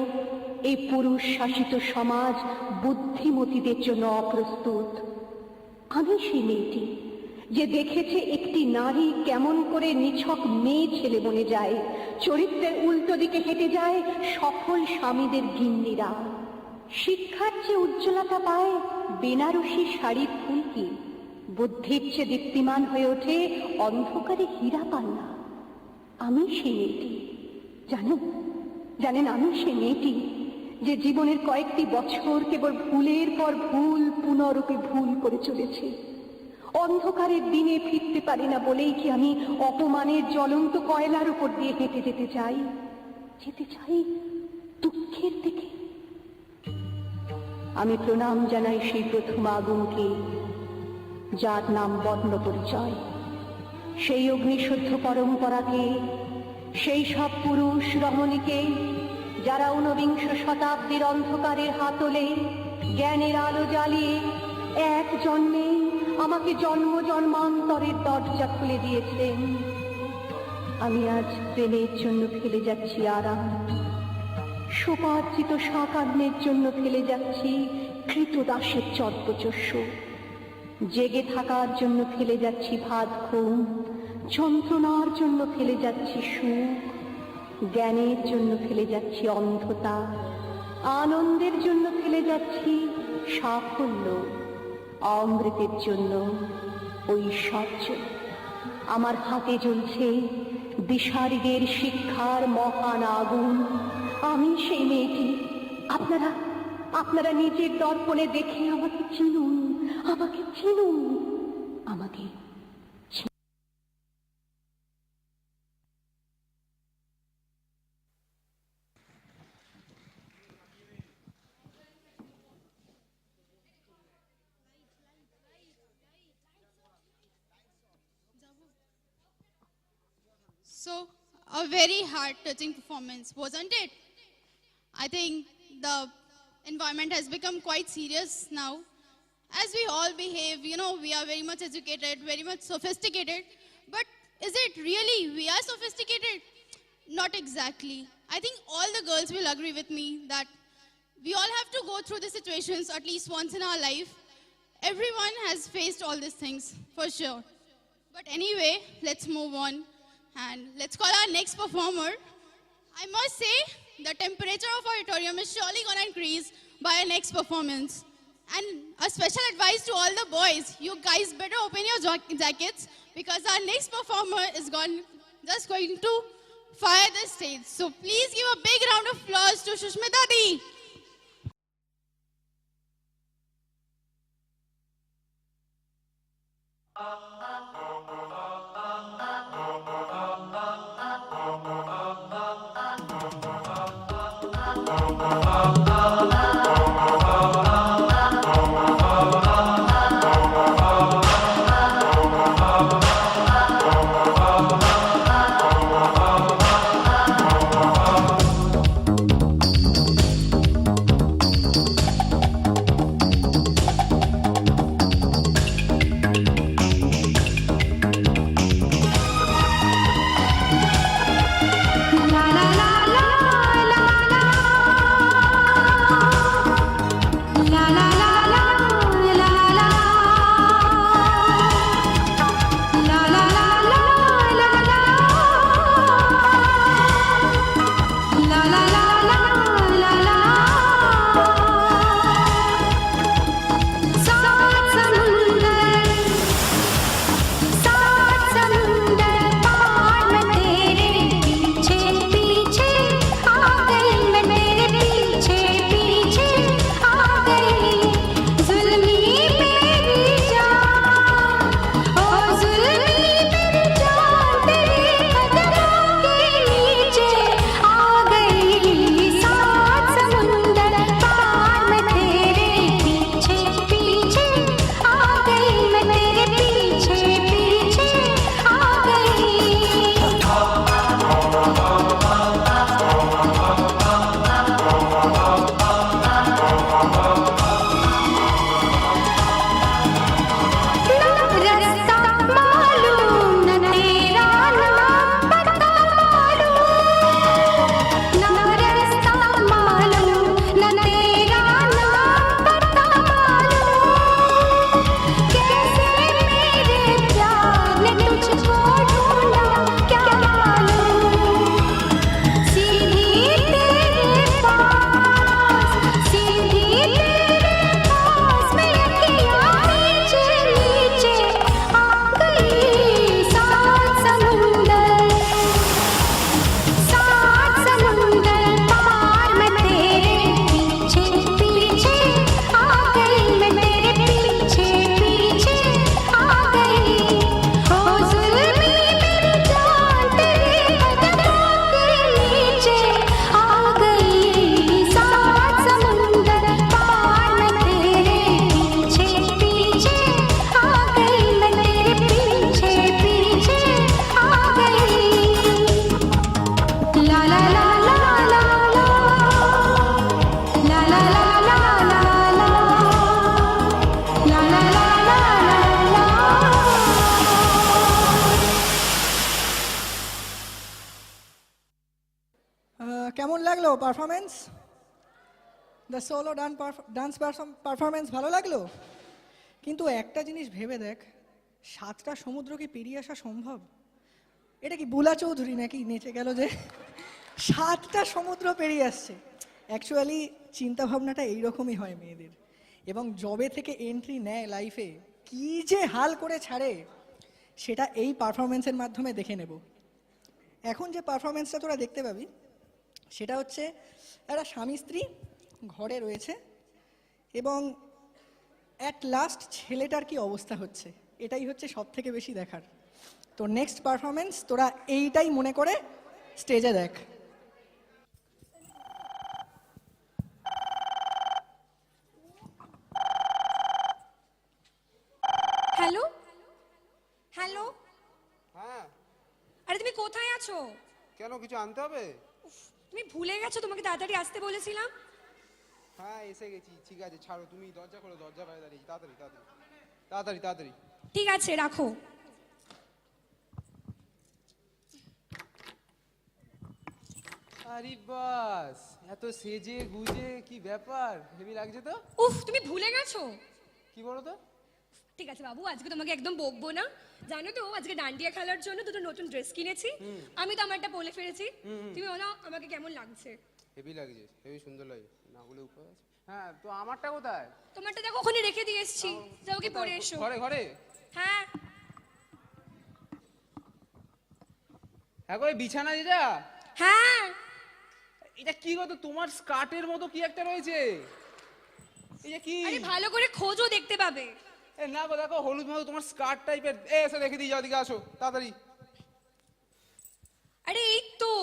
এই পুরুষ শাসিত সমাজ বুদ্ধিমতীদের জন্য অপ্রস্তুত। আমি সেই মেয়েটি যে দেখেছে একটি নারী কেমন করে নিছক মেয়ে ছেলে বনে যায়, চরিত্রের উল্টো দিকে হেঁটে যায় সফল স্বামীদের গিন্নিরা। শিক্ষার চেয়ে উজ্জ্বলতা পায় বেনারসি শাড়ির ফুলকি, বুদ্ধির চেয়ে দীপ্তিমান হয়ে ওঠে অন্ধকারে হীরা পান্না। আমি সেই মেয়েটি, জানেন আমি সেই মেয়েটি যে জীবনের কয়েকটি বছর কেবল ভুলের পর ভুল পুনরূপে ভুল করে চলেছে। অন্ধকারের দিনে ফিরতে পারি না বলেই কি আমি অপমানের জ্বলন্ত কয়লার উপর দিয়ে হেঁটে যেতে চাই দুঃখের দিকে। আমি প্রণাম জানাই সেই প্রথম আগুনকে, যার নাম বর্ণ পরিচয়, সেই অগ্নিশুদ্ধ পরম্পরাকে, সেই সব পুরুষ রমণীকে যারা ঊনবিংশ শতাব্দীর অন্ধকারের হাতলে জ্ঞানের আলো জ্বালিয়ে এক জন্মে আমাকে জন্ম জন্মান্তরের দরজা খুলে দিয়েছেন। আমি আজ প্রেমের জন্য ফেলে যাচ্ছি আরাম, সুপার্জিত সাকান্নের জন্য ফেলে যাচ্ছি কৃতদাসের চর্পচস্য, জেগে থাকার জন্য ফেলে যাচ্ছি ভাত ঘুম, যন্ত্রণার জন্য ফেলে যাচ্ছি সুখ, জ্ঞানের জন্য ফেলে যাচ্ছি অন্ধতা, আনন্দের জন্য ফেলে যাচ্ছি সাফল্য, অমৃতের জন্য ঐশ্বর্য। আমার হাতে জ্বলছে দিশারিদের শিক্ষার মহান আগুন। আমি সেই মেয়েটি। আপনারা নিজের দর্পণে দেখে আমাকে চিনুন, আমাকে চিনুন, আমাকে। So, a very heart-touching performance, wasn't it? I think the environment has become quite serious now. As we all behave, we are very much educated, very much sophisticated. But is it really we are sophisticated? Not exactly. I think all the girls will agree with me that we all have to go through the situations at least once in our life. Everyone has faced all these things, for sure. But anyway, let's move on. And let's call our next performer. I must say, the temperature of our auditorium is surely going to increase by our next performance. And a special advice to all the boys, you guys better open your jackets because our next performer is just going to fire the stage. So please give a big round of applause to Shushmita Di. रास्ता मालूम न तेरा नाम पता मालूम न रास्ता मालूम न तेरा नाम पता मालूम कैसे मेरे प्यार ने तुझको ढूंढा क्या मालूम सीधी तेरे पास मैं अखियाँ नीचे नीचे आ गई सात समुंदर पार मैं तेरे पीछे पीछे आ गई मैं तेरे पीछे पीछे आ गई ओ जुल्मी मेरी जान तेरे कदमों के नीचे आ गई सात समुंदर पार मैं तेरे पीछे पीछे आ गई मैं तेरे पीछे पीछे आ गई ला ला ला ला ला ला ला ला ला ला ला ला ला ला ला কেমন লাগলো performance? The solo dance performance ভালো লাগলো? কিন্তু একটা জিনিস ভেবে দেখ, 7টা সমুদ্র কি পেরিয়ে আসা সম্ভব? এটা কি বুলা চৌধুরী নাকি নেচে গেল যে 7টা সমুদ্র পেরিয়ে আসছে? অ্যাকচুয়ালি চিন্তাভাবনাটা এইরকমই হয় মেয়েদের, এবং জবে থেকে এন্ট্রি নেয় লাইফে কি যে হাল করে ছাড়ে সেটা এই পারফরমেন্সের মাধ্যমে দেখে নেব। এখন যে পারফরমেন্সটা তোরা দেখতে পাবি সেটা হচ্ছে একটা স্বামী স্ত্রী ঘরে রয়েছে এবং অ্যাট লাস্ট ছেলেটার কি অবস্থা হচ্ছে, এটাই হচ্ছে সব থেকে বেশি দেখার। তো নেক্সট পারফরমেন্স তোরা এইটাই মনে করে স্টেজে দেখ। হ্যালো হ্যালো, হ্যাঁ, আরে তুমি কোথায় আছো? কেন কিছু আনতে হবে? তুমি ভুলে গেছো, তোমাকে তাড়াতাড়ি আসতে বলেছিলাম। হ্যাঁ এসে গেছি, ঠিক আছে ছাড়ো, তুমি দরজা খোলো, দরজা বাইরে দাঁড়িয়ে তাড়াতাড়ি তাড়াতাড়ি তাড়াতাড়ি তাড়াতাড়ি। ঠিক আছে রাখো। আরে বাস, এত সেজে গুজে কি ব্যাপার, হেভি লাগছে তো। উফ, তুমি ভুলে গেছো। কি বলো তো? ঠিক আছে বাবু, আজকে তোমাকে একদম বকবো না। জানো তো আজকে ডান্ডিয়া খেলার জন্য দুটো নতুন ড্রেস কিনেছি। আমি তো আমারটা বলে ফেলেছি, তুমি বলো আমাকে কেমন লাগছে? হেভি লাগছে, হেভি সুন্দর লাগে, না বলে উপায় আছে। হ্যাঁ তো আমারটা কোথায়? তোমারটা দেখো ওখানে রেখে দিয়ে এসেছি, যাও কি পরে এসো। ঘরে ঘরে? হ্যাঁ হ্যাঁ গো, এই বিছানা যেটা, হ্যাঁ। এটা কি গো, তো তোমার স্কার্টের মতো কি একটা রয়েছে, এটা কি? আরে ভালো করে খোঁজো, দেখতে পাবে। এ না গো, দেখো হলুদ মতো তোমার স্কার্ট টাইপের, এসে রেখে দিয়ে যাও, দিকে আসো তাড়াতাড়ি। আরে এই তো,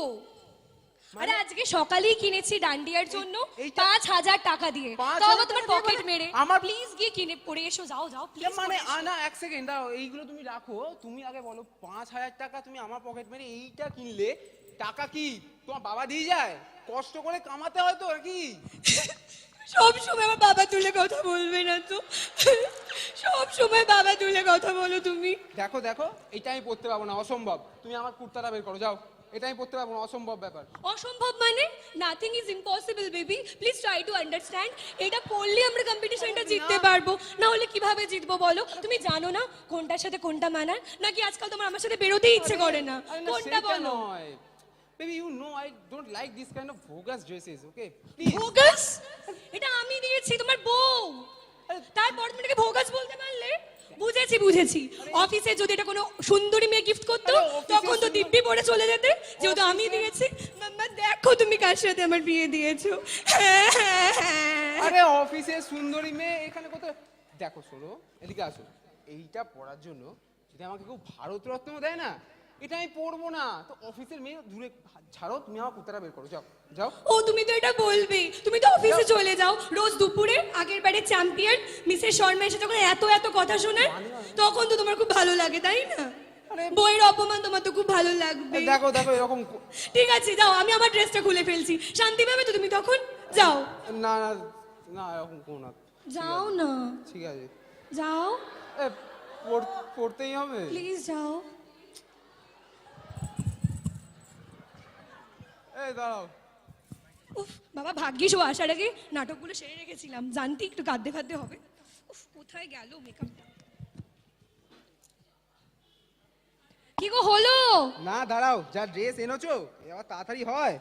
আরে আজকে সকালেই কিনেছি ডান্ডিয়ার জন্য এইটা? 5000 টাকা দিয়ে। 5,000 তাও আবার তোমার টাকা দিয়ে পকেট মানে? মেরে। আমার- প্লিজ গিয়ে কিনে পড়ে এসো, যাও যাও প্লিজ। মানে আনা এক সেকেন্ড দাও, এইগুলো তুমি রাখো, তুমি আগে বলো 5000 টাকা তুমি আমার পকেট মেরে এইটা কিনলে, টাকা কি তোমার বাবা দিয়ে যায়? কষ্ট করে কামাতে হয় তো নাকি? সব সময় আমার বাবা তুলে কথা বলবে না তো, সব সময় বাবা তুলে কথা বলো তুমি। দেখো দেখো, এটা আমি পড়তে পারবো না, অসম্ভব। তুমি আমার কুর্তাটা বের করো, যাও। এটা আমি পড়তে পারবো না, অসম্ভব ব্যাপার। অসম্ভব মানে? Nothing is impossible baby, please try to understand. এটা পড়লে আমরা কম্পিটিশনটা জিততে পারবো, না হলে কিভাবে জিতবো বলো? তুমি জানো না কোনটার সাথে কোনটা মানায়? নাকি আজকাল তোমার আমার সাথে বেরোতেই ইচ্ছে করে না? কোনটা বলো? Baby, you know I don't like this kind of bogus dresses, okay? Please. ভোগাস? এটা আমি দিয়েছি, তোমার বউ। তারপর তুমি এটাকে ভোগাস বলতে পারলে? বুঝেছি বুঝেছি, অফিসে যদি এটা কোনো সুন্দরী মেয়ে গিফট করতো তখন তো দিব্যি পরে চলে যেতে, যেহেতু আমি দিয়েছি। মাম্মা দেখো তুমি কার সাথে আমার বিয়ে দিয়েছো। আরে অফিসে সুন্দরী মেয়ে এখানে কোথায়? দেখো শোনো, এদিকে আসো। এইটা পড়ার জন্য যদি আমাকে কেউ ভারতরত্ন দেয় না, এটা আমি পড়বো না। তো অফিসের মেয়ে দূরে ছাড়ো, তুমি আমার কুর্তাটা বের করো, যাও যাও। ও তুমি তো এটা বলবেই, তুমি তো অফিসে চলে যাও রোজ দুপুরে। আগের বারে চ্যাম্পিয়ন মিসেস শর্মা এসে যখন এত এত কথা শোনায়, তখন তো তোমার খুব ভালো লাগে তাই না? বইয়ের অপমান তোমার তো খুব ভালো লাগবে। দেখো দেখো এরকম। ঠিক আছে যাও, আমি আমার ড্রেসটা খুলে ফেলছি, শান্তি পাবে তো তুমি তখন? যাও। না না না এরকম কোনো না। যাও না, ঠিক আছে যাও এ পড়তেই হবে। প্লিজ যাও। এই দাঁড়াও। উফ বাবা, ভাগ্যিস ও আসার আগে নাটকগুলো সেরে রেখেছিলাম, জানতি একটু কাঁদতে ফাঁদতে হবে। উফ, কোথায় গেল মেকআপটা? কি গো হলো? না দাঁড়াও, যা ড্রেস এনেছো এবার তাড়াতাড়ি হয়।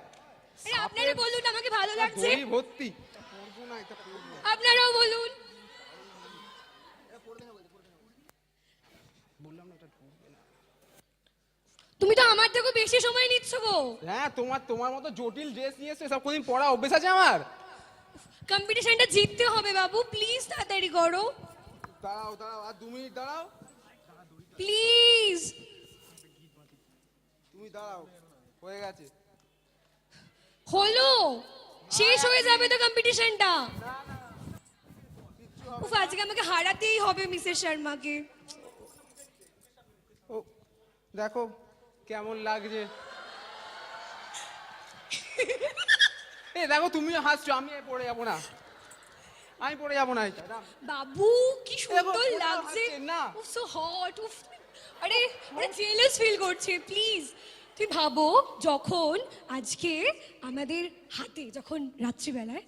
আরে আপনারা বলুন আমাকে ভালো লাগছে, দড়ি ভর্তি। পরবো না, এটা পরবো না। আপনারাও বলুন। বললাম না এটা ঢুকবে না। তুমি তো আমার থেকেও বেশি সময় নিচ্ছ গো। হ্যাঁ তোমার মতো জটিল ড্রেস নিয়ে এসে সব কোনদিন পড়া অভ্যেস আছে আমার। কম্পিটিশনটা জিততে হবে বাবু, প্লিজ তাড়াতাড়ি করো। দাঁড়াও আর 2 মিনিট দাঁড়াও। প্লিজ তুমি দাঁড়াও, হয়ে গেছে। হলো, শেষ হয়ে যাবে তো কম্পিটিশনটা। উফ, আজকে আমাকে হারাতেই হবে মিসেস শর্মাকে। ও দেখো কেমন লাগছে। এই দেখো তুমিও হাসছো, আমি পড়ে যাবো না, আমি পড়ে যাবো না। এটা না। বাবু কি সুন্দর ওরা লাগছে হাসছে না। উফ সো হট। উফ, আরে জেলাস ফিল করছে। প্লিজ তুই ভাবো, যখন আজকে আমাদের হাতে, যখন রাত্রিবেলায়,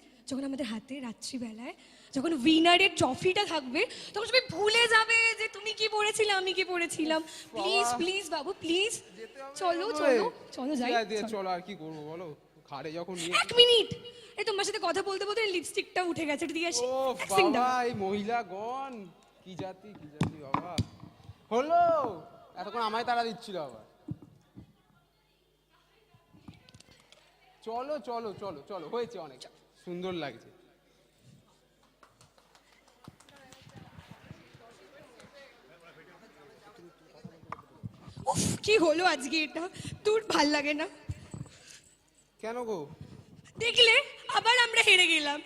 যখন উইনারের ট্রফিটা থাকবে, তখন সবাই ভুলে যাবে যে তুমি কি পড়েছিলে, আমি কি পড়েছিলাম। প্লিজ প্লিজ বাবু প্লিজ, চলো চলো চলো যাই। চলো, আর কি করবো বলো, ঘাড়ে যখন নিয়ে। 1 মিনিট, এই তোমার সাথে কথা বলতে বলতে লিপস্টিকটা উঠে গেছে, এটা দিয়ে আসি। ও এক second বাবা, দাঁড়াও। এই মহিলাগণ কি জাতি বাবা। হলো, এতক্ষণ আমায় তাড়া দিচ্ছিল আবার। চলো চলো চলো চলো, হয়েছে, অনেক সুন্দর লাগছে। উফ, কি হলো আজকে এটা, তোর ভাল লাগে না? কেন গো? দেখলে আবার আমরা হেরে গেলাম।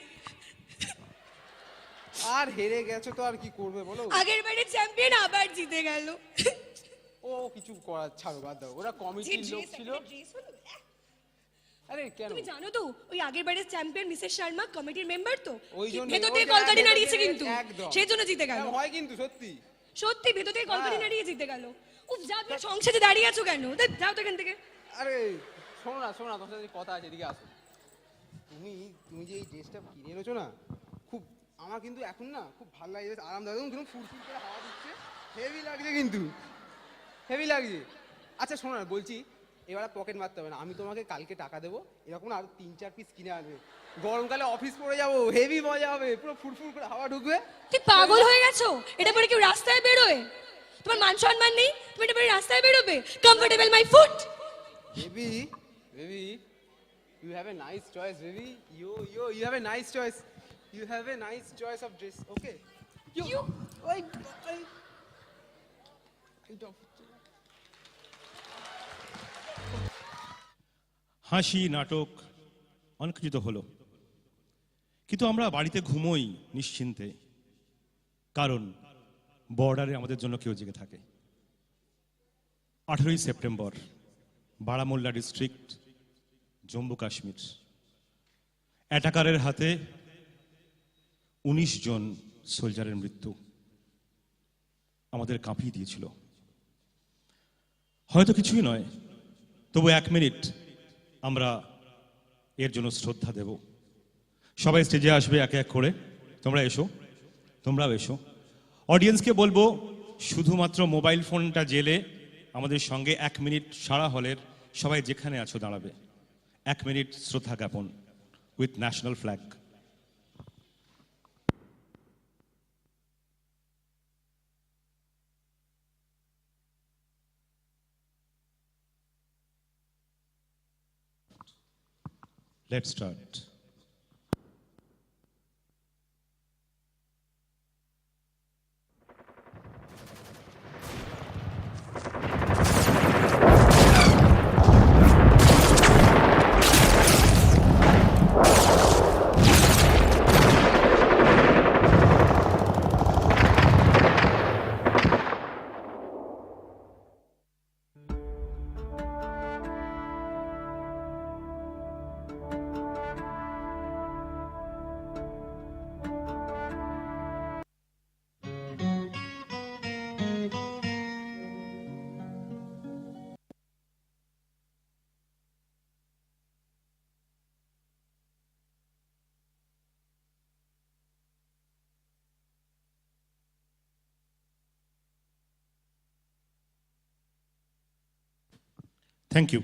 আর হেরে গেছো তো আর কি করবে বলো। আগের বারে চ্যাম্পিয়ন আবার জিতে গেল। ও কিছু করার, ছাড়ো, বাদ দাও, ওরা কমিটির লোক ছিল। আরে কেন? তুমি জানো তো ওই আগের বারের চ্যাম্পিয়ন মিসেস শর্মা কমিটির মেম্বার তো, ওই জন্য ভেতর থেকে কলকাঠি নাড়িয়েছে কিন্তু, একদম সেই জন্য জিতে গেল। হয় কিন্তু সত্যি সত্যি ভেতর থেকে কলকাঠি নাড়িয়ে জিতে গেল। উফ, যা তুমি সংসারে দাঁড়িয়ে আছো কেন? যাও তো এখান থেকে। আরে শোনো না তোমার সাথে কথা আছে, এদিকে আসো। তুমি যে এই ড্রেসটা কিনে এনেছো না, খুব আমার কিন্তু এখন না খুব ভালো লাগে, আরামদায়ক, কিন্তু ফুরফুর করে হাওয়া দিচ্ছে, হেভি লাগছে, কিন্তু হেভি লাগছে। আচ্ছা শোনো না, বলছি এবার পকেট মারতে হবে না, আমি তোমাকে কালকে টাকা দেবো, এরকম আরো 3-4 পিস কিনে আনবে, গরমকালে অফিস পরে যাবো, হেভি মজা হবে, পুরো ফুরফুর করে হাওয়া ঢুকবে। তুই পাগল হয়ে গেছো? এটা পরে কেউ রাস্তায় বেরোয়? তোমার মান সম্মান নেই? তুমি এটা পরে রাস্তায় বেরোবে? Comfortable my foot. Baby you have a nice choice, baby. You have a nice choice. You have a nice choice of dress. Okay. You হাসি, নাটক অনেক কিছু তো হলো, কিন্তু আমরা বাড়িতে ঘুমোই নিশ্চিন্তে, কারণ বর্ডারে আমাদের জন্য কেউ জেগে থাকে। 18ই সেপ্টেম্বর, বারামুল্লা ডিস্ট্রিক্ট, জম্মু কাশ্মীর, অ্যাটাকারের হাতে 19 জন সোলজারের মৃত্যু আমাদের কাঁপিয়ে দিয়েছিল। হয়তো কিছুই নয়, তবু 1 মিনিট আমরা এর জন্য শ্রদ্ধা দেব। সবাই স্টেজে আসবে একে এক করে, তোমরাও এসো। অডিয়েন্সকে বলবো শুধুমাত্র মোবাইল ফোনটা জেলে আমাদের সঙ্গে 1 মিনিট সারা হলের সবাই যেখানে আছো দাঁড়াবে। 1 মিনিট শ্রদ্ধা জ্ঞাপন with national flag. Let's start. Thank you.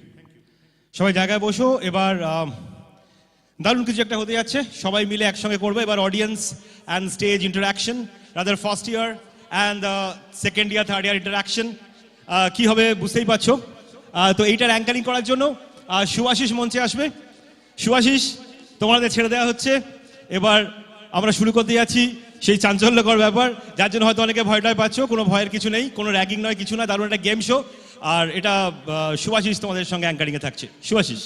সবাই জায়গায় বসো। এবার দারুণ কিছু একটা হতে যাচ্ছে, সবাই মিলে একসঙ্গে করবে। এবার audience and stage interaction, rather first year and second year third year interaction কি হবে বুঝতেই পারছো। তো এইটার অ্যাঙ্কারিং করার জন্য সুভাশিস মঞ্চে আসবে। সুভাশিস, তোমাদের ছেড়ে দেওয়া হচ্ছে। এবার আমরা শুরু করতে যাচ্ছি সেই চাঞ্চল্যকর ব্যাপার, যার জন্য হয়তো অনেকে ভয়টায় পাচ্ছ। কোনো ভয়ের কিছু নেই, কোনো র্যাগিং নয়, কিছু না, দারুণ একটা গেম শো। আর এটা সুভাশিস তোমাদের সঙ্গে অ্যাঙ্কারিংয়ে থাকছে। সুভাশিস।